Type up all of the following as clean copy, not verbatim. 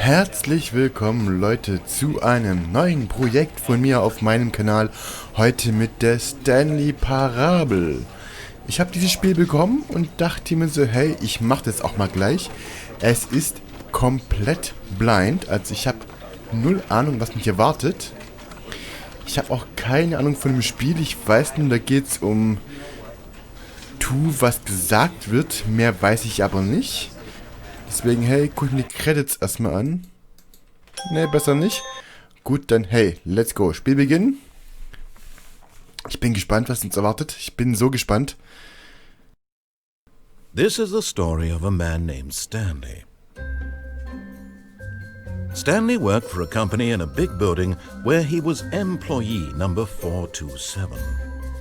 Herzlich willkommen, Leute, zu einem neuen Projekt von mir auf meinem Kanal. Heute mit der Stanley Parabel. Ich habe dieses Spiel bekommen und dachte mir so, hey, ich mache das auch mal gleich. Es ist komplett blind, also ich habe null Ahnung, was mich erwartet. Ich habe auch keine Ahnung von dem Spiel. Ich weiß nur, da geht es um was gesagt wird. Mehr weiß ich aber nicht. Deswegen, hey, guck mir die Credits erstmal an. Ne, besser nicht. Gut, dann, hey, let's go. Spiel beginnen. Ich bin gespannt, was uns erwartet. Ich bin so gespannt. This is the story of a man named Stanley. Stanley worked for a company in a big building where he was employee number 427.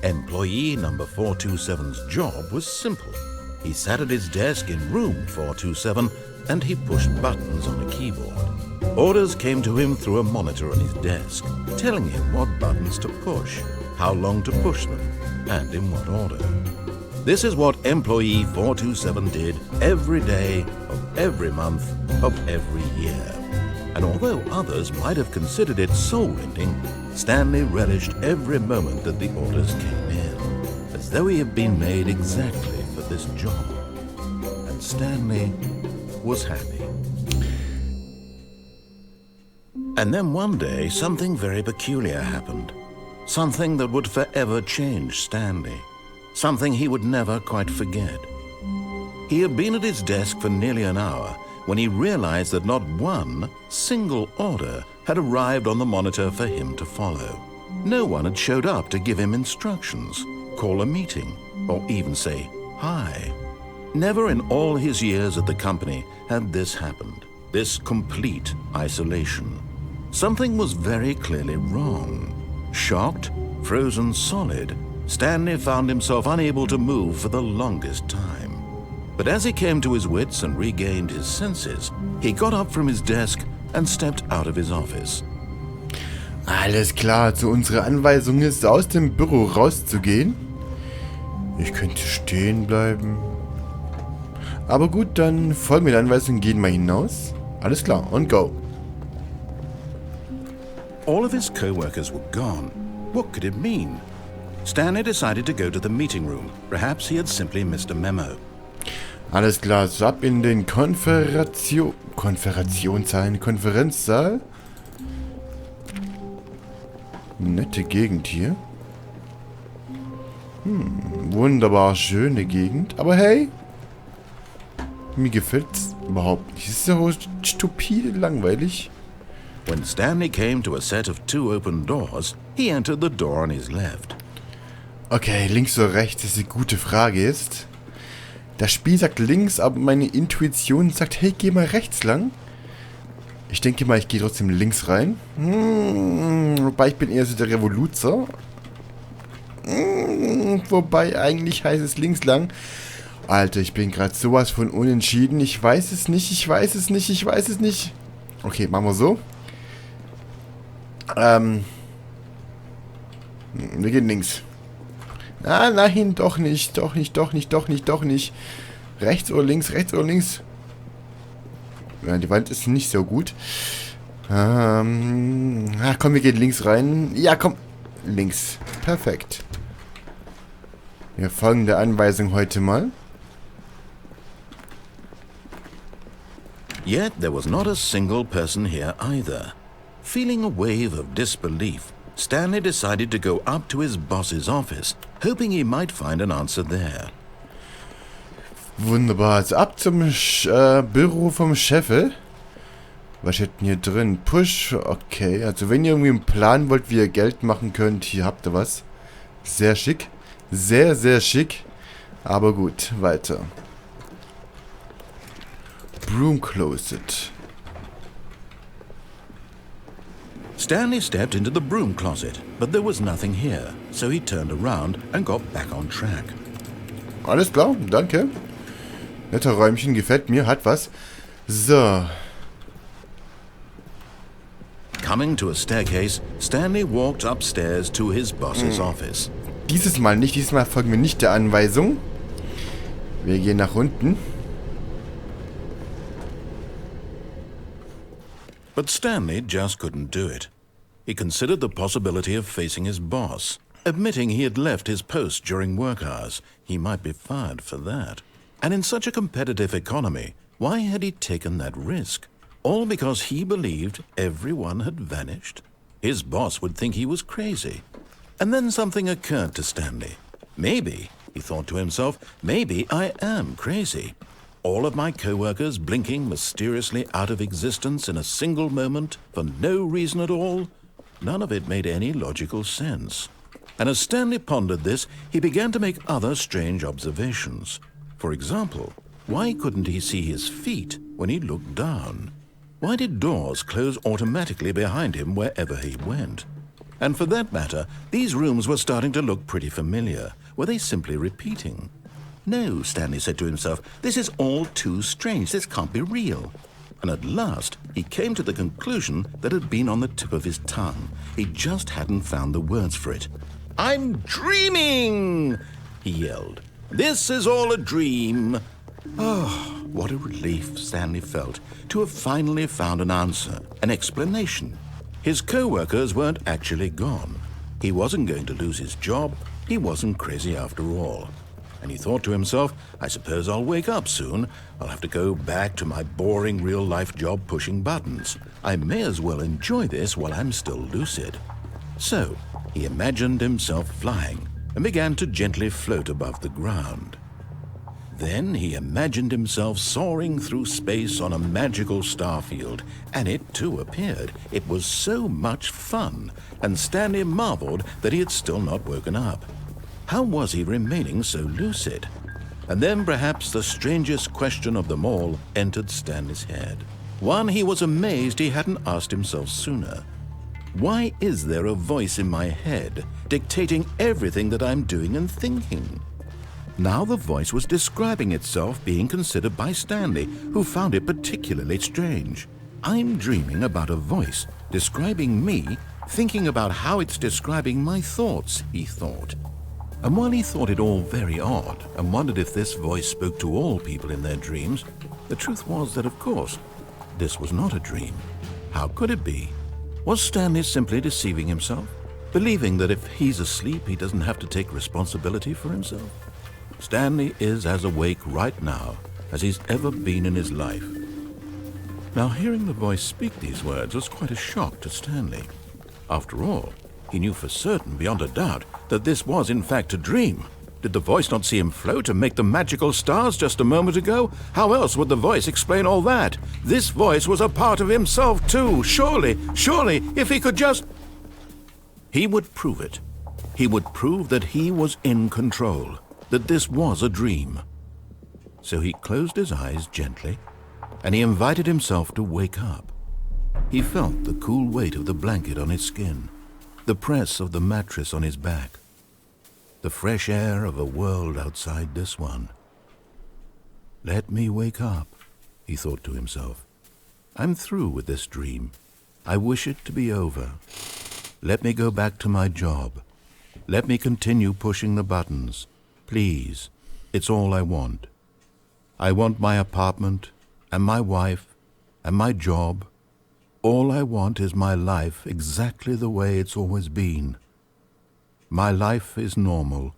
Employee number 427's job was simple. He sat at his desk in room 427 and he pushed buttons on a keyboard. Orders came to him through a monitor on his desk, telling him what buttons to push, how long to push them, and in what order. This is what employee 427 did every day of every month of every year. And although others might have considered it soul-rending, Stanley relished every moment that the orders came in, as though he had been made exactly for this job. And Stanley was happy. And then one day, something very peculiar happened. Something that would forever change Stanley. Something he would never quite forget. He had been at his desk for nearly an hour when he realized that not one single order had arrived on the monitor for him to follow. No one had showed up to give him instructions, call a meeting, or even say hi. Never in all his years at the company had this happened, this complete isolation. Something was very clearly wrong. Shocked, frozen solid, Stanley found himself unable to move for the longest time. But as he came to his wits and regained his senses, he got up from his desk and stepped out of his office. Alles klar, also unsere Anweisung ist, aus dem Büro rauszugehen. Ich könnte stehen bleiben. Aber gut, dann folgen wir der Anweisung, gehen wir hinaus. Alles klar, und go. All of his co-workers were gone. What could it mean? Stanley decided to go to the meeting room. Perhaps he had simply missed a memo. Alles klar, so ab in den Konferenzsaal. Nette Gegend hier. Wunderbar schöne Gegend. Aber hey, mir gefällt's überhaupt nicht. Es ist so stupide langweilig. When Stanley came to a set of two open doors, he entered the door on his left. Okay, links oder rechts, das ist eine gute Frage jetzt. Das Spiel sagt links, aber meine Intuition sagt, hey, geh mal rechts lang. Ich denke mal, ich gehe trotzdem links rein. Wobei, ich bin eher so der Revoluzer. Wobei, eigentlich heißt es links lang. Alter, ich bin gerade sowas von unentschieden. Ich weiß es nicht. Okay, machen wir so. Wir gehen links. Ah, nein, doch nicht. Rechts oder links. Ja, die Wand ist nicht so gut. Komm, wir gehen links rein. Ja, komm. Links. Perfekt. Wir folgen der Anweisung heute mal. Yet there was not a single person here either. Feeling a wave of disbelief, Stanley decided to go up to his boss's office, hoping he might find an answer there. Wunderbar, also ab zum Büro vom Chef. Was steht denn hier drin? Push, okay. Also wenn ihr irgendwie einen Plan wollt, wie ihr Geld machen könnt, hier habt ihr was. Sehr schick. Sehr, sehr schick. Aber gut, weiter. Broom closet. Stanley stepped into the broom closet, but there was nothing here, so he turned around and got back on track. Alles klar, danke. Netter Räumchen, gefällt mir, hat was. So. Coming to a staircase, Stanley walked upstairs to his boss's office. Dieses Mal folgen wir nicht der Anweisung. Wir gehen nach unten. But Stanley just couldn't do it. He considered the possibility of facing his boss. Admitting he had left his post during work hours, he might be fired for that. And in such a competitive economy, why had he taken that risk? All because he believed everyone had vanished? His boss would think he was crazy. And then something occurred to Stanley. Maybe, he thought to himself, maybe I am crazy. All of my co-workers blinking mysteriously out of existence in a single moment for no reason at all? None of it made any logical sense. And as Stanley pondered this, he began to make other strange observations. For example, why couldn't he see his feet when he looked down? Why did doors close automatically behind him wherever he went? And for that matter, these rooms were starting to look pretty familiar. Were they simply repeating? No, Stanley said to himself, this is all too strange. This can't be real. And at last, he came to the conclusion that had been on the tip of his tongue. He just hadn't found the words for it. I'm dreaming, he yelled. This is all a dream. Oh, what a relief Stanley felt to have finally found an answer, an explanation. His co-workers weren't actually gone. He wasn't going to lose his job. He wasn't crazy after all. And he thought to himself, I suppose I'll wake up soon. I'll have to go back to my boring real-life job pushing buttons. I may as well enjoy this while I'm still lucid. So, he imagined himself flying and began to gently float above the ground. Then he imagined himself soaring through space on a magical starfield, and it too appeared. It was so much fun, and Stanley marveled that he had still not woken up. How was he remaining so lucid? And then perhaps the strangest question of them all entered Stanley's head. One he was amazed he hadn't asked himself sooner. Why is there a voice in my head dictating everything that I'm doing and thinking? Now the voice was describing itself being considered by Stanley, who found it particularly strange. I'm dreaming about a voice describing me, thinking about how it's describing my thoughts, he thought. And while he thought it all very odd and wondered if this voice spoke to all people in their dreams, the truth was that, of course, this was not a dream. How could it be? Was Stanley simply deceiving himself, believing that if he's asleep, he doesn't have to take responsibility for himself? Stanley is as awake right now as he's ever been in his life. Now, hearing the voice speak these words was quite a shock to Stanley. After all, he knew for certain, beyond a doubt, that this was in fact a dream. Did the voice not see him float and make the magical stars just a moment ago? How else would the voice explain all that? This voice was a part of himself too. Surely, if he could just... He would prove it. He would prove that he was in control, that this was a dream. So he closed his eyes gently, and he invited himself to wake up. He felt the cool weight of the blanket on his skin, the press of the mattress on his back, the fresh air of a world outside this one. Let me wake up, he thought to himself. I'm through with this dream. I wish it to be over. Let me go back to my job. Let me continue pushing the buttons. Please, it's all I want. I want my apartment, and my wife, and my job. All I want is my life exactly the way it's always been. My life is normal.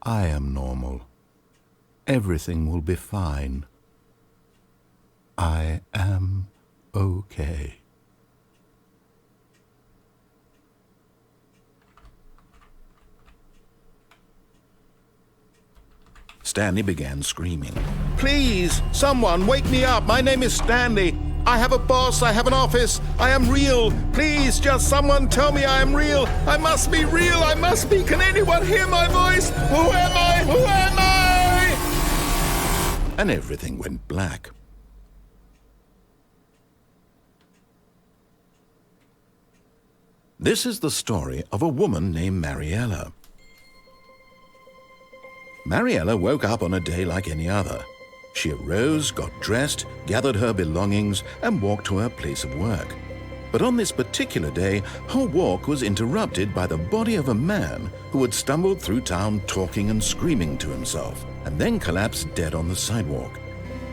I am normal. Everything will be fine. I am okay. Stanley began screaming. Please, someone, wake me up. My name is Stanley. I have a boss. I have an office. I am real. Please, just someone tell me I am real. I must be real. I must be. Can anyone hear my voice? Who am I? Who am I? And everything went black. This is the story of a woman named Mariella. Mariella woke up on a day like any other. She arose, got dressed, gathered her belongings, and walked to her place of work. But on this particular day, her walk was interrupted by the body of a man who had stumbled through town talking and screaming to himself, and then collapsed dead on the sidewalk.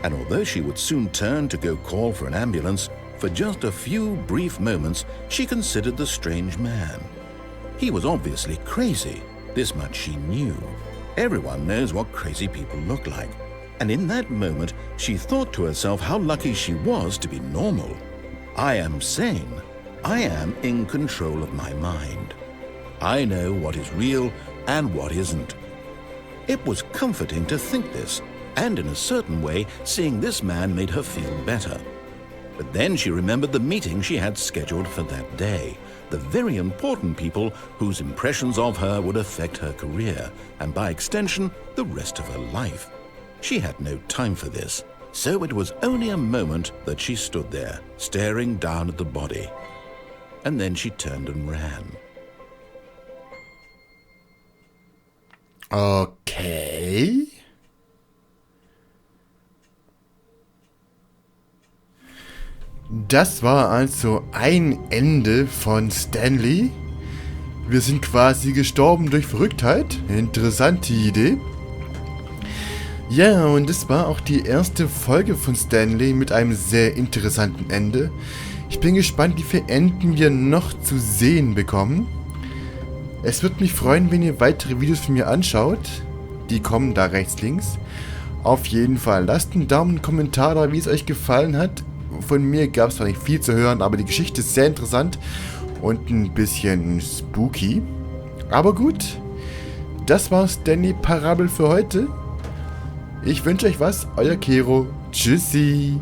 And although she would soon turn to go call for an ambulance, For just a few brief moments, she considered the strange man. He was obviously crazy. This much she knew. Everyone knows what crazy people look like. And in that moment, she thought to herself how lucky she was to be normal. I am sane. I am in control of my mind. I know what is real and what isn't. It was comforting to think this, and in a certain way, seeing this man made her feel better. But then she remembered the meeting she had scheduled for that day, the very important people whose impressions of her would affect her career, and by extension, the rest of her life. She had no time for this, so it was only a moment that she stood there, staring down at the body. And then she turned and ran. Okay. Das war also ein Ende von Stanley. Wir sind quasi gestorben durch Verrücktheit. Interessante Idee. Ja, und das war auch die erste Folge von Stanley mit einem sehr interessanten Ende. Ich bin gespannt, wie viele Enden wir noch zu sehen bekommen. Es würde mich freuen, wenn ihr weitere Videos von mir anschaut. Die kommen da rechts, links. Auf jeden Fall lasst einen Daumen, einen Kommentar da, wie es euch gefallen hat. Von mir gab es zwar nicht viel zu hören, aber die Geschichte ist sehr interessant und ein bisschen spooky. Aber gut, das war Stanley Parabel für heute. Ich wünsche euch was, euer Kero. Tschüssi.